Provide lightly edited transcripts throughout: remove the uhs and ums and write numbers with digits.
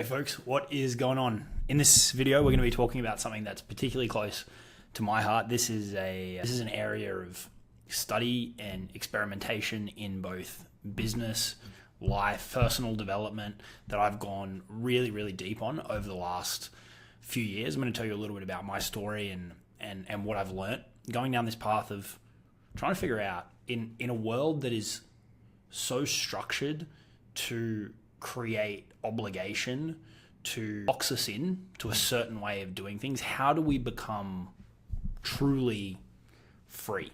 Hey folks, what is going on? In this video, we're going to be talking about something that's particularly close to my heart. This is an area of study and experimentation in both business, life, personal development that I've gone really, really deep on over the last few years. I'm going to tell you a little bit about my story and what I've learnt going down this path of trying to figure out in a world that is so structured to create obligation to box us in to a certain way of doing things. How do we become truly free?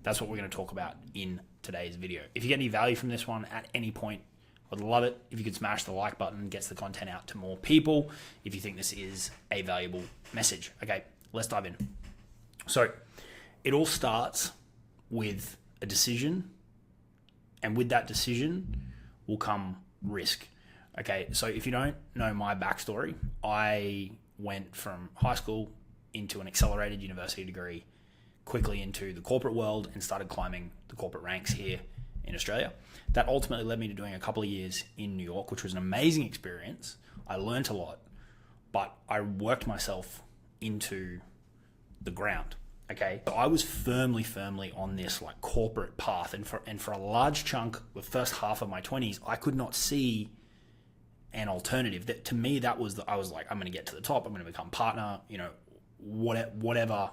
That's what we're going to talk about in today's video. If you get any value from this one at any point, I'd love it if you could smash the like button, gets the content out to more people if you think this is a valuable message. Okay, let's dive in. So it all starts with a decision, and with that decision will come risk. Okay, so if you don't know my backstory, I went from high school into an accelerated university degree, quickly into the corporate world and started climbing the corporate ranks here in Australia. That ultimately led me to doing a couple of years in New York, which was an amazing experience. I learned a lot, but I worked myself into the ground. Okay, so I was firmly on this like corporate path, and for a large chunk, the first half of my 20s, I could not see an alternative. That to me, that was I was like, I'm going to get to the top. I'm going to become partner. Whatever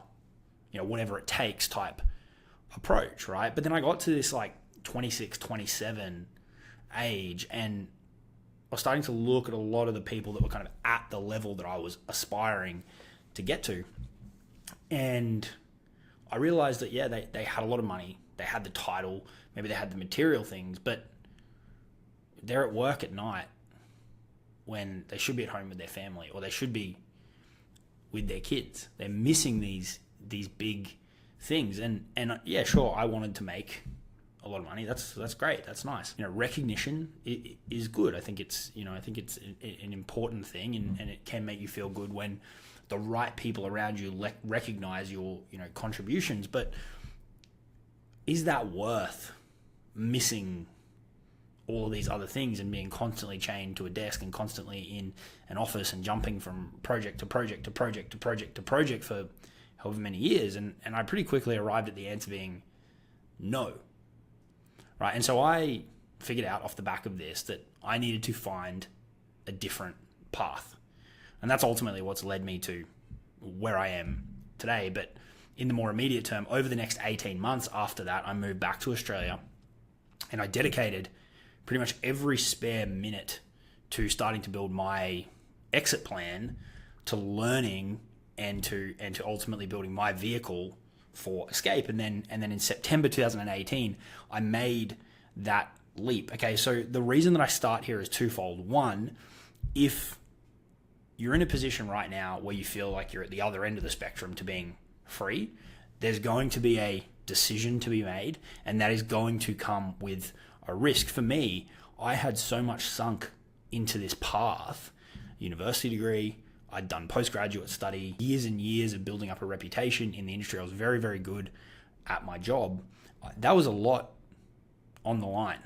it takes type approach, right? But then I got to this like 26, 27 age, and I was starting to look at a lot of the people that were kind of at the level that I was aspiring to get to, and I realized that, yeah, they had a lot of money, they had the title, maybe they had the material things, but they're at work at night when they should be at home with their family, or they should be with their kids. They're missing these big things. And yeah, sure, I wanted to make a lot of money. That's great. That's nice. Recognition is good. I think it's an important thing, and it can make you feel good when the right people around you recognize your contributions. But is that worth missing all of these other things and being constantly chained to a desk and constantly in an office and jumping from project to project to project to project to project for however many years? And I pretty quickly arrived at the answer being no. Right? And so I figured out off the back of this that I needed to find a different path. And that's ultimately what's led me to where I am today. But in the more immediate term, over the next 18 months after that, I moved back to Australia, and I dedicated pretty much every spare minute to starting to build my exit plan, to learning, and to ultimately building my vehicle for escape. And then in September 2018, I made that leap. Okay, so the reason that I start here is twofold. One, if you're in a position right now where you feel like you're at the other end of the spectrum to being free, there's going to be a decision to be made, and that is going to come with a risk. For me, I had so much sunk into this path, university degree, I'd done postgraduate study, years and years of building up a reputation in the industry. I was very, very good at my job. That was a lot on the line,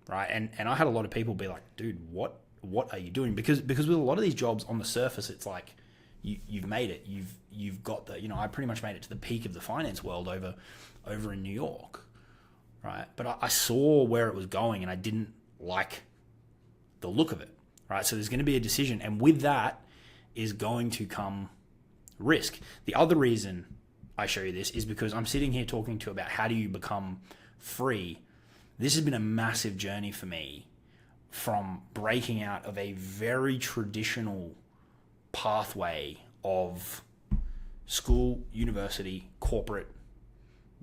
right? And I had a lot of people be like, dude, what are you doing? Because with a lot of these jobs on the surface, it's like you've made it. You've got the, I pretty much made it to the peak of the finance world over in New York, right? But I saw where it was going, and I didn't like the look of it, right? So there's going to be a decision, and with that is going to come risk. The other reason I show you this is because I'm sitting here talking to you about how do you become free. This has been a massive journey for me, from breaking out of a very traditional pathway of school, university, corporate,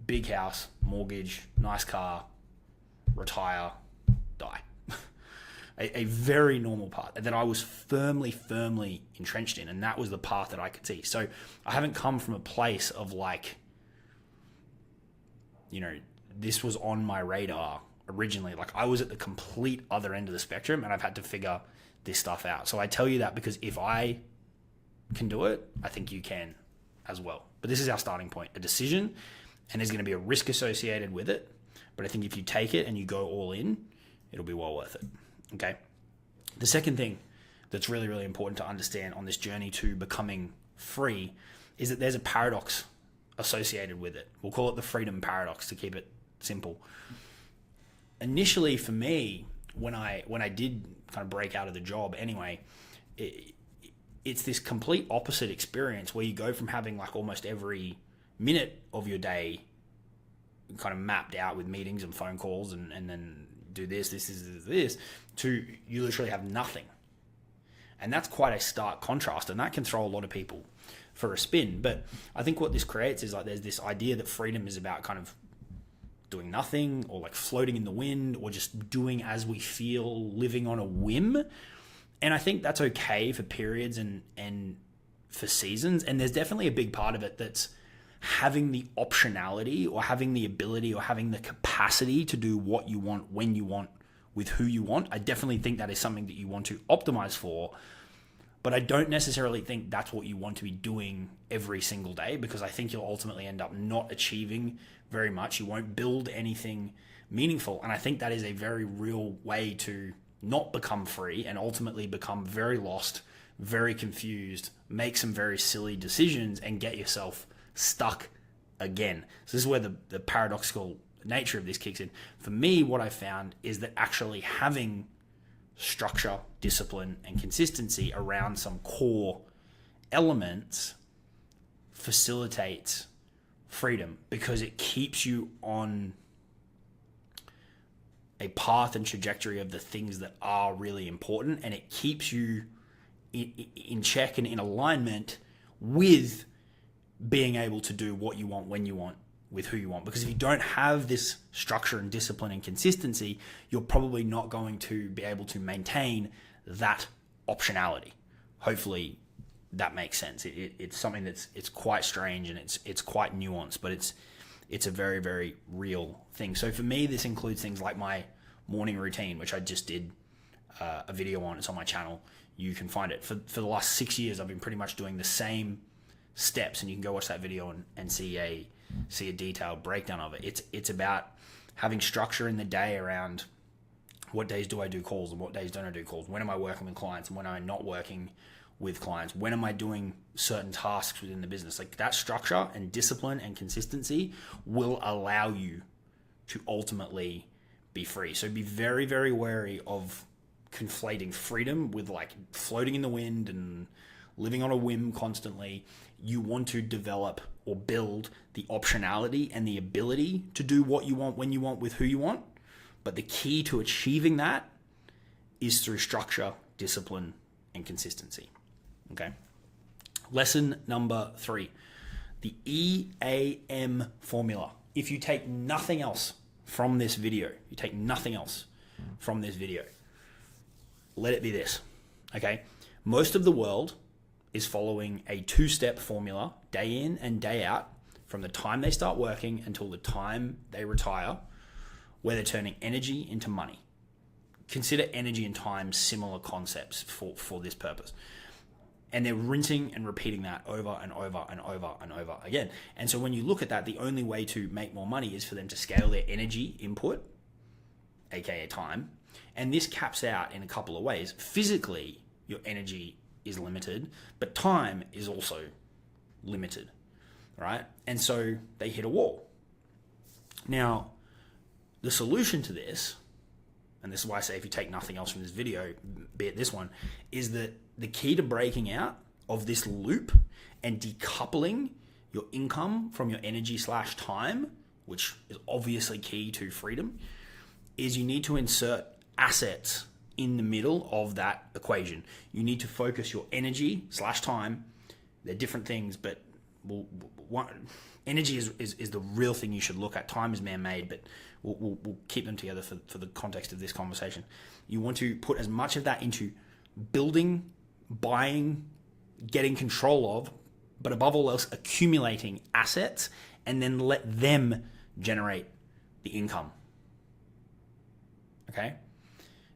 big house, mortgage, nice car, retire, die. A very normal path that I was firmly entrenched in, and that was the path that I could see. So I haven't come from a place of like, this was on my radar originally. Like, I was at the complete other end of the spectrum, and I've had to figure this stuff out. So I tell you that because if I can do it, I think you can as well. But this is our starting point, a decision, and there's going to be a risk associated with it. But I think if you take it and you go all in, it'll be well worth it. Okay. The second thing that's really, really important to understand on this journey to becoming free is that there's a paradox associated with it. We'll call it the freedom paradox to keep it simple. Initially, for me, when I did kind of break out of the job anyway, it's this complete opposite experience where you go from having like almost every minute of your day kind of mapped out with meetings and phone calls and then do this to you literally have nothing. And that's quite a stark contrast, and that can throw a lot of people for a spin. But I think what this creates is like there's this idea that freedom is about kind of doing nothing or like floating in the wind or just doing as we feel, living on a whim. And I think that's okay for periods and for seasons. And there's definitely a big part of it that's having the optionality or having the ability or having the capacity to do what you want, when you want, with who you want. I definitely think that is something that you want to optimize for, but I don't necessarily think that's what you want to be doing every single day, because I think you'll ultimately end up not achieving very much. You won't build anything meaningful. And I think that is a very real way to not become free and ultimately become very lost, very confused, make some very silly decisions and get yourself stuck again. So this is where the paradoxical nature of this kicks in. For me, what I found is that actually having structure, discipline, and consistency around some core elements facilitates freedom, because it keeps you on a path and trajectory of the things that are really important, and it keeps you in check and in alignment with being able to do what you want, when you want, with who you want. Because if you don't have this structure and discipline and consistency, you're probably not going to be able to maintain that optionality. Hopefully that makes sense. It's something it's quite strange and it's quite nuanced, but it's a very, very real thing. So for me, this includes things like my morning routine, which I just did a video on. It's on my channel. You can find it. For the last 6 years, I've been pretty much doing the same steps, and you can go watch that video and see a detailed breakdown of it. It's about having structure in the day around what days do I do calls and what days don't I do calls, when am I working with clients and when am I not working with clients, when am I doing certain tasks within the business. Like that structure and discipline and consistency will allow you to ultimately be free. So be very, very wary of conflating freedom with like floating in the wind and living on a whim constantly. You want to develop or build the optionality and the ability to do what you want, when you want, with who you want. But the key to achieving that is through structure, discipline, and consistency. Okay. Lesson number 3, the EAM formula. If you take nothing else from this video, let it be this. Okay. Most of the world is following a 2-step formula day in and day out from the time they start working until the time they retire, where they're turning energy into money. Consider energy and time similar concepts for this purpose. And they're rinsing and repeating that over and over and over and over again. And so when you look at that, the only way to make more money is for them to scale their energy input, aka time. And this caps out in a couple of ways. Physically, your energy is limited, but time is also limited, right? And so they hit a wall. Now, the solution to this, and this is why I say if you take nothing else from this video, be it this one, is that the key to breaking out of this loop and decoupling your income from your energy/time, which is obviously key to freedom, is you need to insert assets in the middle of that equation. You need to focus your energy/time. They're different things, but energy is the real thing you should look at. Time is man-made, but we'll keep them together for the context of this conversation. You want to put as much of that into building, buying, getting control of, but above all else, accumulating assets, and then let them generate the income. Okay?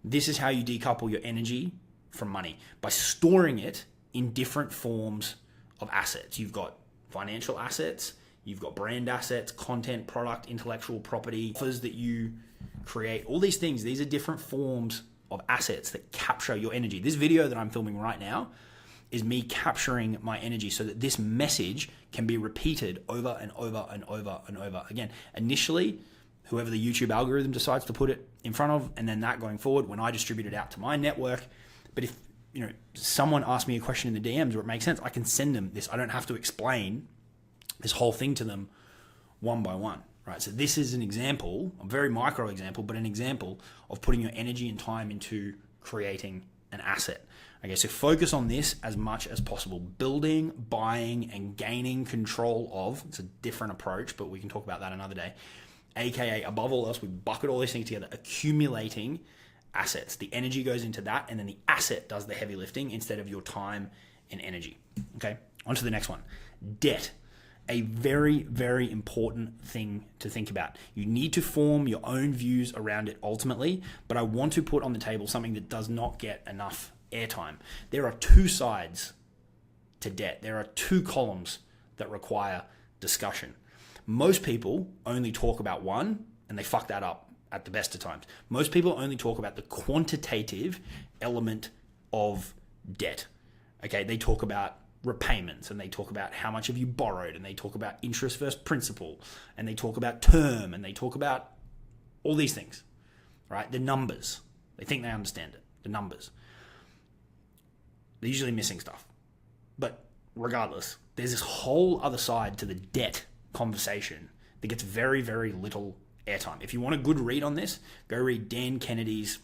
This is how you decouple your energy from money, by storing it in different forms of assets. You've got financial assets, you've got brand assets, content, product, intellectual property, offers that you create, all these things. These are different forms of assets that capture your energy. This video that I'm filming right now is me capturing my energy so that this message can be repeated over and over and over and over again. Initially, whoever the YouTube algorithm decides to put it in front of, and then that going forward when I distribute it out to my network. But if someone asks me a question in the DMs where it makes sense, I can send them this. I don't have to explain this whole thing to them one by one, right? So this is an example, a very micro example, but an example of putting your energy and time into creating an asset. Okay, so focus on this as much as possible. Building, buying, and gaining control of, it's a different approach, but we can talk about that another day. AKA, above all else, we bucket all these things together, accumulating assets. The energy goes into that, and then the asset does the heavy lifting instead of your time and energy. Okay, on to the next one. Debt. A very, very important thing to think about. You need to form your own views around it ultimately, but I want to put on the table something that does not get enough airtime. There are two sides to debt. There are two columns that require discussion. Most people only talk about one, and they fuck that up at the best of times. Most people only talk about the quantitative element of debt. Okay, they talk about repayments, and they talk about how much have you borrowed, and they talk about interest versus principal, and they talk about term, and they talk about all these things, right? The numbers. They think they understand it, the numbers. They're usually missing stuff. But regardless, there's this whole other side to the debt conversation that gets very, very little airtime. If you want a good read on this, go read Dan Kennedy's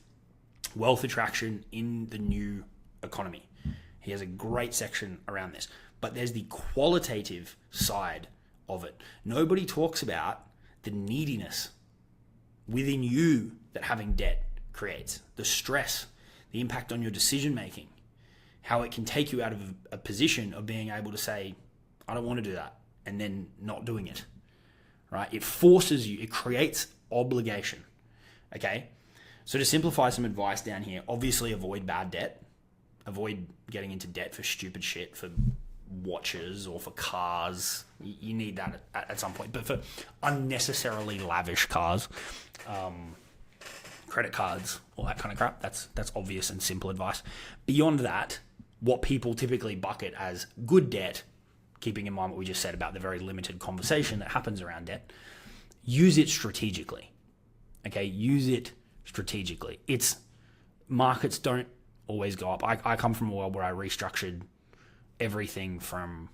Wealth Attraction in the New Economy. He has a great section around this. But there's the qualitative side of it. Nobody talks about the neediness within you that having debt creates, the stress, the impact on your decision making, how it can take you out of a position of being able to say, I don't want to do that, and then not doing it, right? It forces you, it creates obligation, okay? So to simplify some advice down here, obviously avoid bad debt. Avoid getting into debt for stupid shit, for watches or for cars. You need that at some point. But for unnecessarily lavish cars, credit cards, all that kind of crap, that's obvious and simple advice. Beyond that, what people typically bucket as good debt, keeping in mind what we just said about the very limited conversation that happens around debt, use it strategically. Okay, use it strategically. Markets don't always go up. I come from a world where I restructured everything from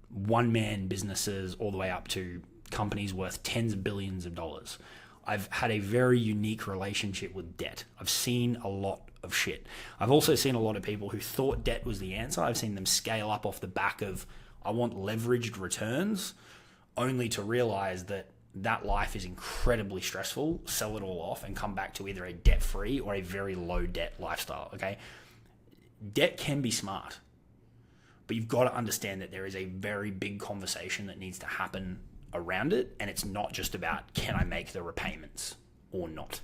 one-man businesses all the way up to companies worth tens of billions of dollars. I've had a very unique relationship with debt. I've seen a lot of shit. I've also seen a lot of people who thought debt was the answer. I've seen them scale up off the back of, I want leveraged returns, only to realize that life is incredibly stressful, sell it all off, and come back to either a debt-free or a very low-debt lifestyle, okay? Debt can be smart, but you've got to understand that there is a very big conversation that needs to happen around it, and it's not just about, can I make the repayments or not,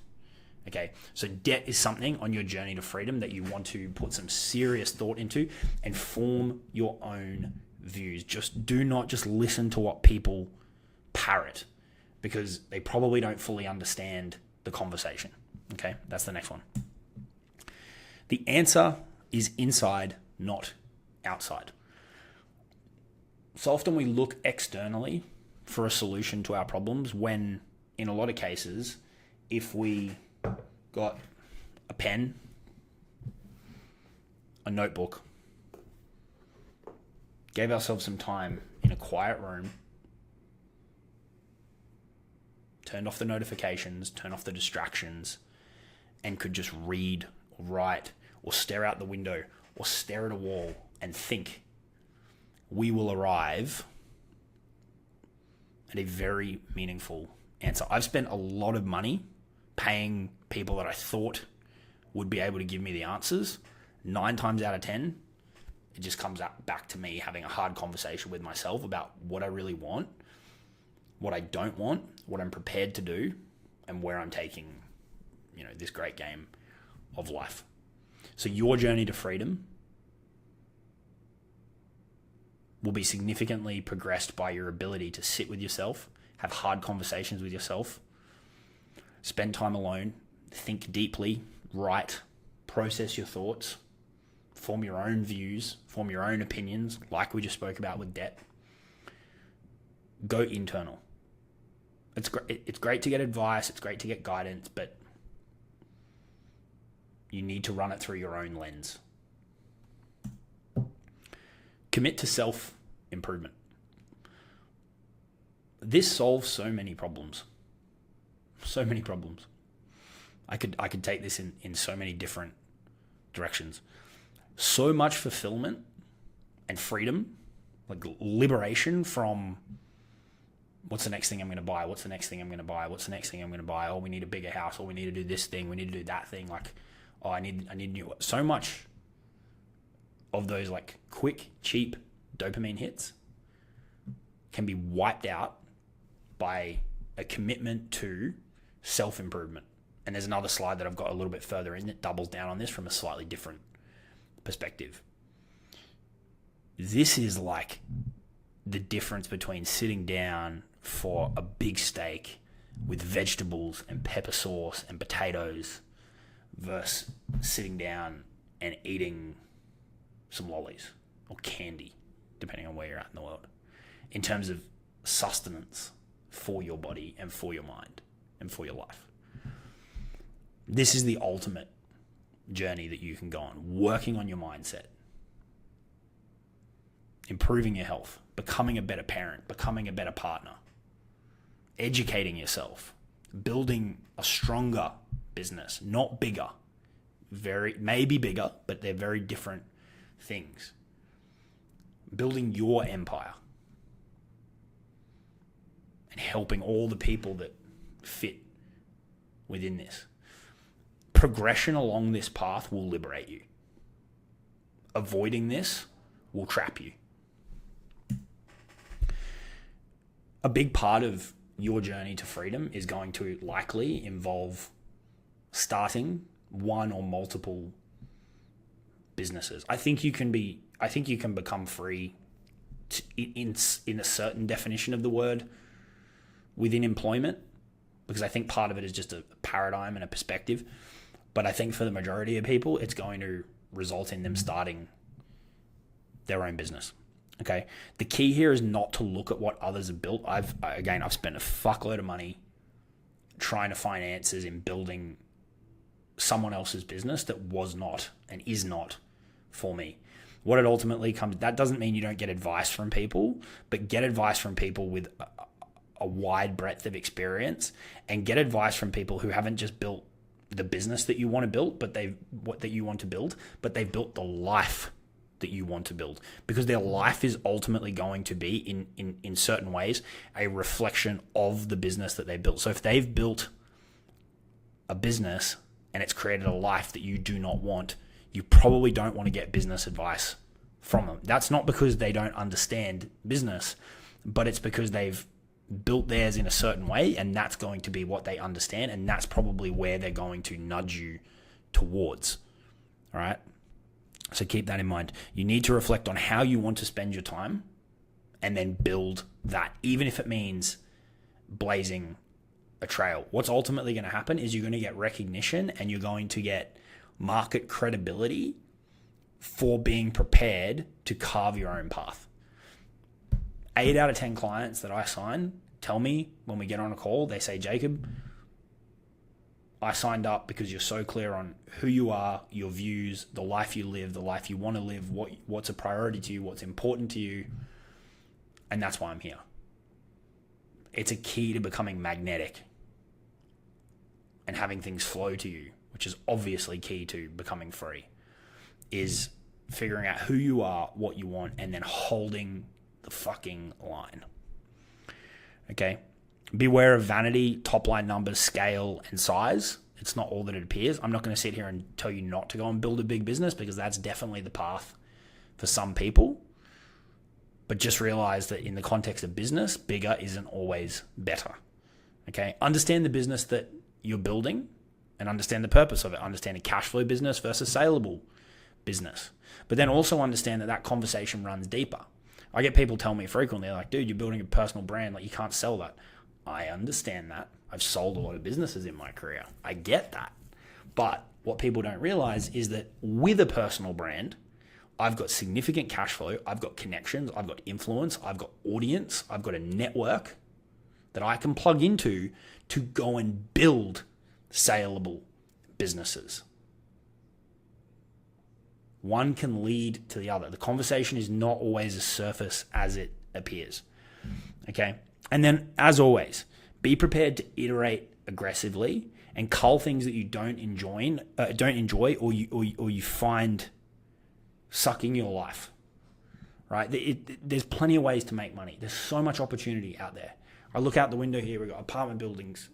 okay? So debt is something on your journey to freedom that you want to put some serious thought into and form your own views. Just do not just listen to what people parrot, because they probably don't fully understand the conversation. Okay, that's the next one. The answer is inside, not outside. So often we look externally for a solution to our problems when, in a lot of cases, if we got a pen, a notebook, gave ourselves some time in a quiet room, turned off the notifications, turned off the distractions, and could just read or write or stare out the window or stare at a wall and think, we will arrive at a very meaningful answer. I've spent a lot of money paying people that I thought would be able to give me the answers. 9 times out of 10, it just comes back to me having a hard conversation with myself about what I really want, what I don't want, what I'm prepared to do, and where I'm taking, this great game of life. So your journey to freedom will be significantly progressed by your ability to sit with yourself, have hard conversations with yourself, spend time alone, think deeply, write, process your thoughts, form your own views, form your own opinions, like we just spoke about with debt. Go internal. It's great to get advice, it's great to get guidance, but you need to run it through your own lens. Commit to self-improvement. This solves so many problems. So many problems. I could take this in so many different directions. So much fulfillment and freedom, like liberation from what's the next thing I'm going to buy? What's the next thing I'm going to buy? What's the next thing I'm going to buy? Oh, we need a bigger house. Or we need to do this thing. We need to do that thing. Like, oh, I need new. So much of those like quick, cheap dopamine hits can be wiped out by a commitment to self-improvement. And there's another slide that I've got a little bit further in that doubles down on this from a slightly different perspective. This is like the difference between sitting down for a big steak with vegetables and pepper sauce and potatoes versus sitting down and eating some lollies or candy, depending on where you're at in the world, in terms of sustenance for your body and for your mind and for your life. This is the ultimate journey that you can go on, working on your mindset, improving your health, becoming a better parent, becoming a better partner, educating yourself, building a stronger business, not bigger. Maybe bigger, but they're very different things. Building your empire and helping all the people that fit within this. Progression along this path will liberate you. Avoiding this will trap you. A big part of your journey to freedom is going to likely involve starting one or multiple businesses. I think you can become free in a certain definition of the word within employment, because I think part of it is just a paradigm and a perspective. But I think for the majority of people, it's going to result in them starting their own business. Okay. The key here is not to look at what others have built. I've spent a fuckload of money trying to find answers in building someone else's business that was not and is not for me. What it ultimately comes, that doesn't mean you don't get advice from people, but get advice from people with a wide breadth of experience, and get advice from people who haven't just built the business that you want to build, but they've built the life that you want to build, because their life is ultimately going to be in certain ways a reflection of the business that they built. So if they've built a business and it's created a life that you do not want, you probably don't want to get business advice from them. That's not because they don't understand business, but it's because they've built theirs in a certain way, and that's going to be what they understand, and that's probably where they're going to nudge you towards. All right? So keep that in mind. You need to reflect on how you want to spend your time and then build that, even if it means blazing a trail. What's ultimately going to happen is you're going to get recognition and you're going to get market credibility for being prepared to carve your own path. 8 out of 10 clients that I sign tell me when we get on a call, they say, Jacob, I signed up because you're so clear on who you are, your views, the life you live, the life you want to live, what's a priority to you, what's important to you, and that's why I'm here. It's a key to becoming magnetic and having things flow to you, which is obviously key to becoming free, is figuring out who you are, what you want, and then holding the fucking line. Okay? Beware of vanity, top line numbers, scale, and size. It's not all that it appears. I'm not going to sit here and tell you not to go and build a big business, because that's definitely the path for some people. But just realize that in the context of business, bigger isn't always better. Okay? Understand the business that you're building and understand the purpose of it. Understand a cash flow business versus saleable business. But then also understand that conversation runs deeper. I get people tell me frequently, like, dude, you're building a personal brand, like you can't sell that. I understand that. I've sold a lot of businesses in my career. I get that. But what people don't realize is that with a personal brand, I've got significant cash flow, I've got connections, I've got influence, I've got audience, I've got a network that I can plug into to go and build saleable businesses. One can lead to the other. The conversation is not always as surface as it appears. Okay? And then, as always, be prepared to iterate aggressively and cull things that you don't enjoy or you find sucking your life. Right? There's plenty of ways to make money. There's so much opportunity out there. I look out the window here, we've got apartment buildings,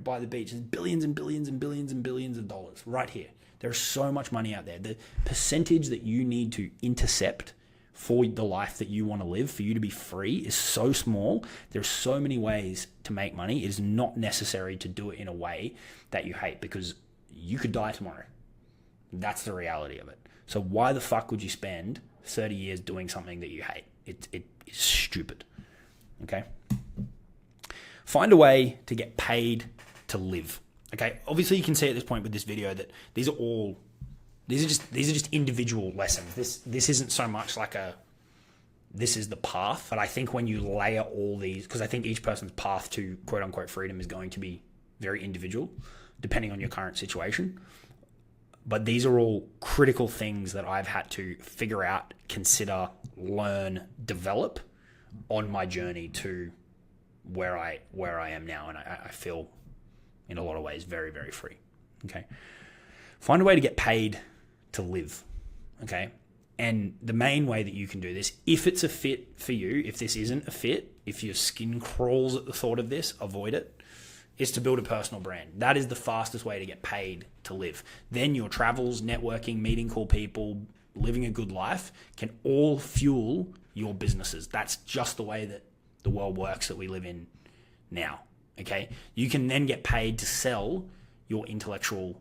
by the beach. There's billions and billions and billions and billions of dollars right here. There's so much money out there. The percentage that you need to intercept for the life that you want to live, for you to be free, is so small. There's so many ways to make money. It is not necessary to do it in a way that you hate, because you could die tomorrow. That's the reality of it. So why the fuck would you spend 30 years doing something that you hate? It is stupid. Okay? Find a way to get paid to live. Okay? Obviously you can see at this point with this video that these are just individual lessons. This isn't so much like this is the path, but I think when you layer all these, because I think each person's path to quote unquote freedom is going to be very individual depending on your current situation. But these are all critical things that I've had to figure out, consider, learn, develop on my journey to where I am now. And I feel in a lot of ways very, very free. Okay. Find a way to get paid to live. Okay. And the main way that you can do this, if it's a fit for you, if this isn't a fit, if your skin crawls at the thought of this, avoid it, is to build a personal brand. That is the fastest way to get paid to live. Then your travels, networking, meeting cool people, living a good life can all fuel your businesses. That's just the way that the world works that we live in now. Okay. You can then get paid to sell your intellectual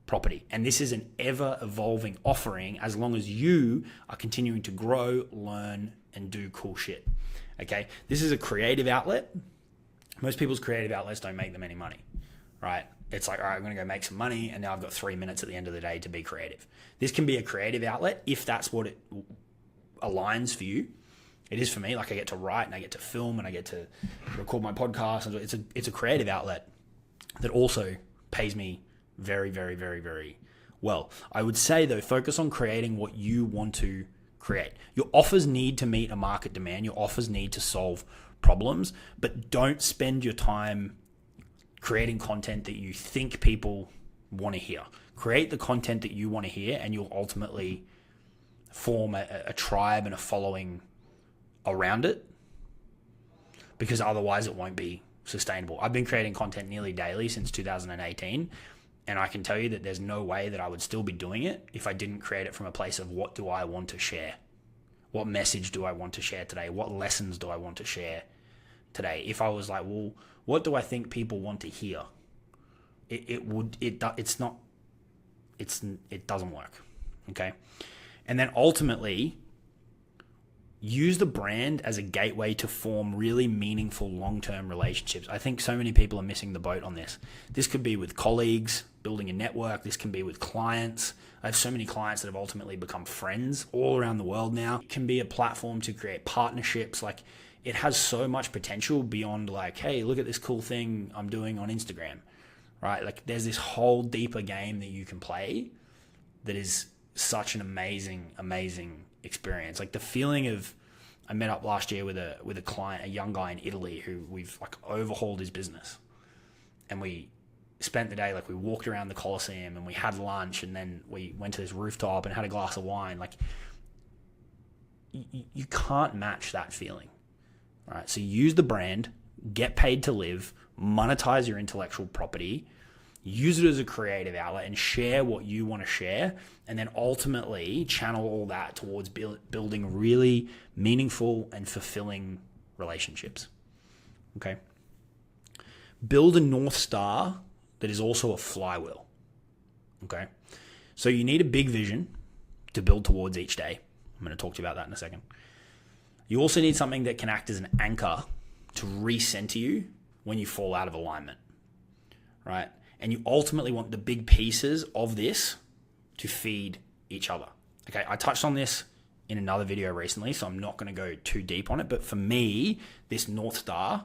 property. And this is an ever evolving offering as long as you are continuing to grow, learn, and do cool shit. Okay. This is a creative outlet. Most people's creative outlets don't make them any money, right? It's like, all right, I'm going to go make some money, and now I've got 3 minutes at the end of the day to be creative. This can be a creative outlet if that's what it aligns for you. It is for me. Like, I get to write, and I get to film, and I get to record my podcast. And it's a creative outlet that also pays me very, very, very, very well. I would say, though, focus on creating what you want to create. Your offers need to meet a market demand. Your offers need to solve problems, but don't spend your time creating content that you think people want to hear. Create the content that you want to hear, and you'll ultimately form a tribe and a following around it, because otherwise it won't be sustainable. I've been creating content nearly daily since 2018, and I can tell you that there's no way that I would still be doing it if I didn't create it from a place of what do I want to share? What message do I want to share today? What lessons do I want to share today? If I was like, well, what do I think people want to hear? It doesn't work. Okay. And then ultimately use the brand as a gateway to form really meaningful long-term relationships. I think so many people are missing the boat on this. This could be with colleagues, building a network. This can be with clients. I have so many clients that have ultimately become friends all around the world now. It can be a platform to create partnerships. Like, it has so much potential beyond like, hey, look at this cool thing I'm doing on Instagram, right? Like, there's this whole deeper game that you can play that is such an amazing, amazing experience. Like, the feeling of, I met up last year with a client, a young guy in Italy who we've like overhauled his business, and we spent the day, like, we walked around the Colosseum and we had lunch, and then we went to this rooftop and had a glass of wine. Like, you can't match that feeling, right? So use the brand, get paid to live, monetize your intellectual property, use it as a creative outlet, and share what you want to share, and then ultimately channel all that towards building really meaningful and fulfilling relationships. Okay? Build a North Star that is also a flywheel. Okay? So you need a big vision to build towards each day. I'm going to talk to you about that in a second. You also need something that can act as an anchor to recenter you when you fall out of alignment, right? And you ultimately want the big pieces of this to feed each other. Okay, I touched on this in another video recently, so I'm not going to go too deep on it. But for me, this North Star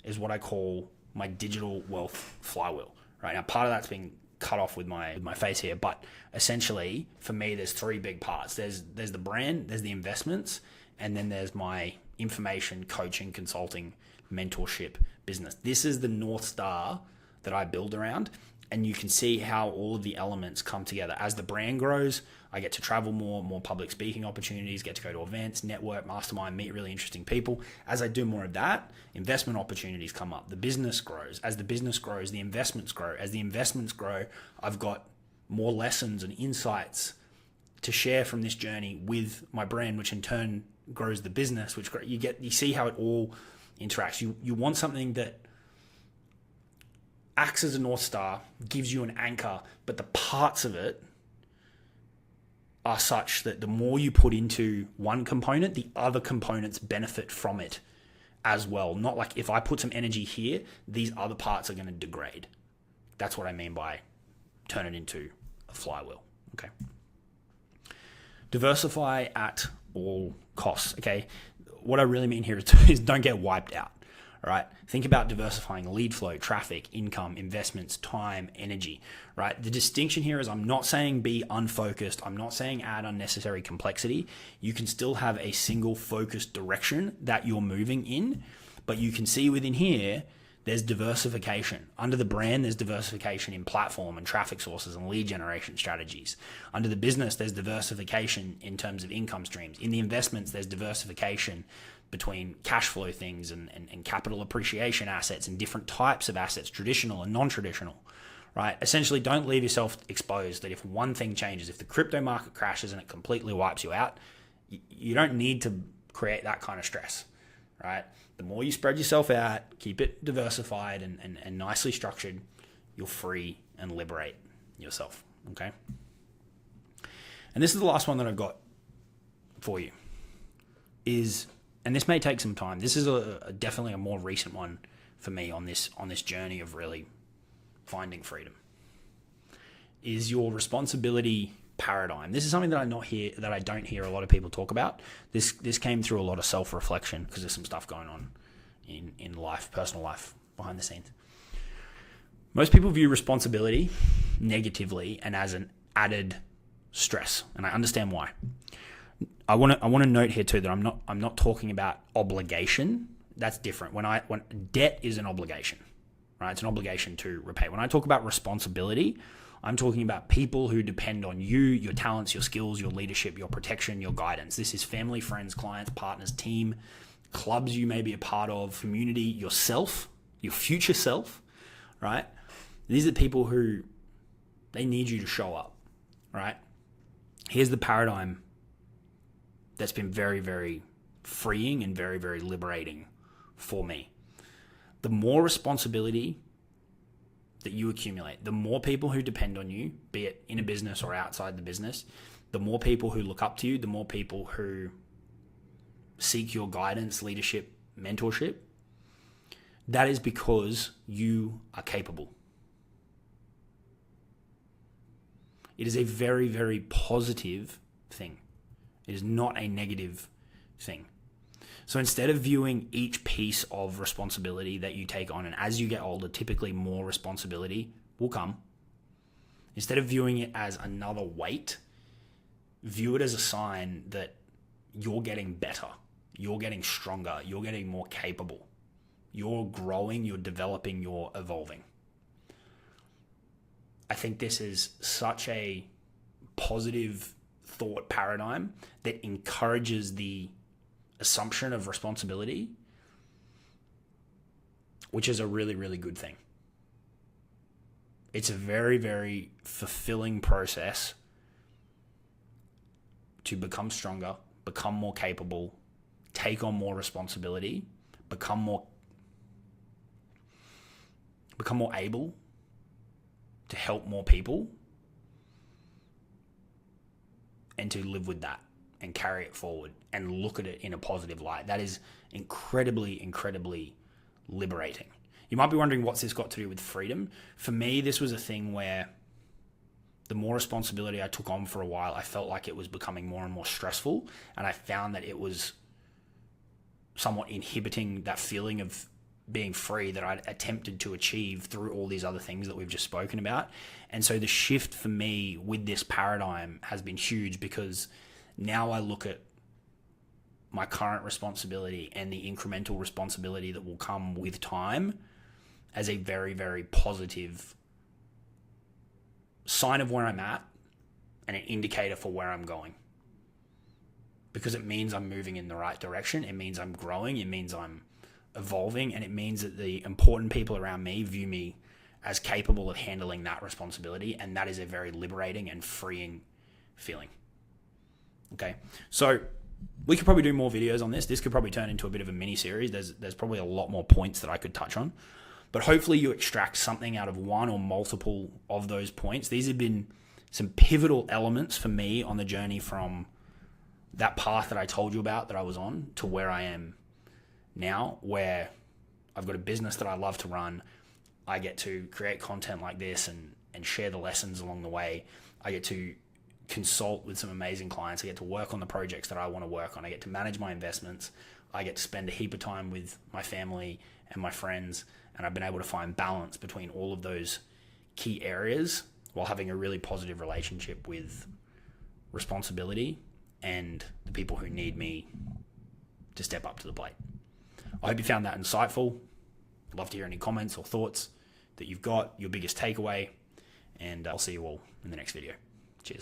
is what I call my digital wealth flywheel. Right now, part of that's being cut off with my face here, but essentially for me, there's three big parts. There's the brand, there's the investments, and then there's my information, coaching, consulting, mentorship business. This is the North Star that I build around, and you can see how all of the elements come together. As the brand grows, I get to travel more public speaking opportunities, get to go to events, network, mastermind, meet really interesting people. As I do more of that, investment opportunities come up. The business grows. As the business grows, the investments grow. As the investments grow, I've got more lessons and insights to share from this journey with my brand, which in turn grows the business, which you see how it all interacts. You want something that acts as a North Star, gives you an anchor, but the parts of it are such that the more you put into one component, the other components benefit from it as well. Not like if I put some energy here, these other parts are going to degrade. That's what I mean by turn it into a flywheel. Okay. Diversify at all costs. Okay. What I really mean here is don't get wiped out. All right. Think about diversifying lead flow, traffic, income, investments, time, energy, right? The distinction here is I'm not saying be unfocused. I'm not saying add unnecessary complexity. You can still have a single focused direction that you're moving in, but you can see within here, there's diversification. Under the brand, there's diversification in platform and traffic sources and lead generation strategies. Under the business, there's diversification in terms of income streams. In the investments, there's diversification between cash flow things and capital appreciation assets and different types of assets, traditional and non-traditional, right? Essentially, don't leave yourself exposed that if one thing changes, if the crypto market crashes and it completely wipes you out, you don't need to create that kind of stress, right? The more you spread yourself out, keep it diversified and nicely structured, you'll free and liberate yourself, okay? And this is the last one that I've got for you is, and this may take some time. This is definitely a more recent one for me on this journey of really finding freedom. Is your responsibility paradigm. This is something that I don't hear a lot of people talk about. This came through a lot of self-reflection because there's some stuff going on in life, personal life, behind the scenes. Most people view responsibility negatively and as an added stress, and I understand why. I want to note here too that I'm not talking about obligation. That's different. When debt is an obligation, right? It's an obligation to repay. When I talk about responsibility, I'm talking about people who depend on you, your talents, your skills, your leadership, your protection, your guidance. This is family, friends, clients, partners, team, clubs you may be a part of, community, yourself, your future self, right? These are the people who they need you to show up, right? Here's the paradigm that's been very, very freeing and very, very liberating for me. The more responsibility that you accumulate, the more people who depend on you, be it in a business or outside the business, the more people who look up to you, the more people who seek your guidance, leadership, mentorship, that is because you are capable. It is a very, very positive thing. It is not a negative thing. So instead of viewing each piece of responsibility that you take on, and as you get older, typically more responsibility will come, instead of viewing it as another weight, view it as a sign that you're getting better, you're getting stronger, you're getting more capable, you're growing, you're developing, you're evolving. I think this is such a positive thought paradigm that encourages the assumption of responsibility, which is a really, really good thing. It's a very, very fulfilling process to become stronger, become more capable, take on more responsibility, become more able to help more people, and to live with that and carry it forward and look at it in a positive light. That is incredibly, incredibly liberating. You might be wondering, what's this got to do with freedom? For me, this was a thing where the more responsibility I took on for a while, I felt like it was becoming more and more stressful, and I found that it was somewhat inhibiting that feeling of being free that I'd attempted to achieve through all these other things that we've just spoken about. And so the shift for me with this paradigm has been huge, because now I look at my current responsibility and the incremental responsibility that will come with time as a very, very positive sign of where I'm at and an indicator for where I'm going. Because it means I'm moving in the right direction. It means I'm growing. It means I'm evolving. And it means that the important people around me view me as capable of handling that responsibility. And that is a very liberating and freeing feeling. Okay. So we could probably do more videos on this. This could probably turn into a bit of a mini series. There's probably a lot more points that I could touch on. But hopefully you extract something out of one or multiple of those points. These have been some pivotal elements for me on the journey from that path that I told you about that I was on to where I am now, where I've got a business that I love to run. I get to create content like this and share the lessons along the way. I get to consult with some amazing clients. I get to work on the projects that I want to work on. I get to manage my investments. I get to spend a heap of time with my family and my friends. And I've been able to find balance between all of those key areas while having a really positive relationship with responsibility and the people who need me to step up to the plate. I hope you found that insightful. I'd love to hear any comments or thoughts that you've got, your biggest takeaway, and I'll see you all in the next video.